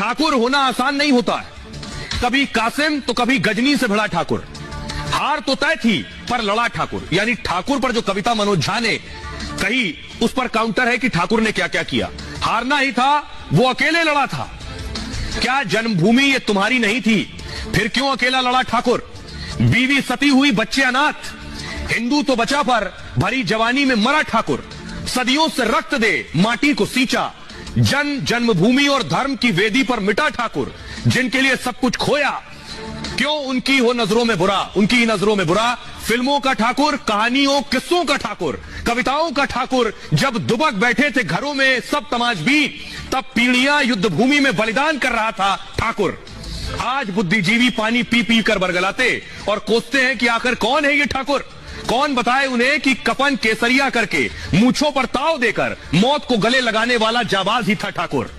ठाकुर होना आसान नहीं होता है। कभी कासिम तो कभी गजनी से भिड़ा ठाकुर। हार तो तय थी पर लड़ा ठाकुर। यानी ठाकुर पर जो कविता मनोज झा ने कही उस पर काउंटर है कि ठाकुर ने क्या क्या किया। हारना ही था, वो अकेले लड़ा था। क्या जन्मभूमि ये तुम्हारी नहीं थी, फिर क्यों अकेला लड़ा ठाकुर। बीवी सती हुई, बच्चे अनाथ, हिंदू तो बचा पर भरी जवानी में मरा ठाकुर। सदियों से रक्त दे माटी को सींचा, जन्मभूमि और धर्म की वेदी पर मिटा ठाकुर। जिनके लिए सब कुछ खोया, क्यों उनकी हो नजरों में बुरा, उनकी नजरों में बुरा। फिल्मों का ठाकुर, कहानियों किस्सों का ठाकुर, कविताओं का ठाकुर। जब दुबक बैठे थे घरों में सब तमाशबीन, तब पीढ़ियां युद्ध भूमि में बलिदान कर रहा था ठाकुर। आज बुद्धिजीवी पानी पी पी कर बरगलाते और कोसते हैं कि आखिर कौन है ये ठाकुर। कौन बताए उन्हें कि कफन केसरिया करके, मूंछों पर ताव देकर मौत को गले लगाने वाला जाबाज ही था ठाकुर।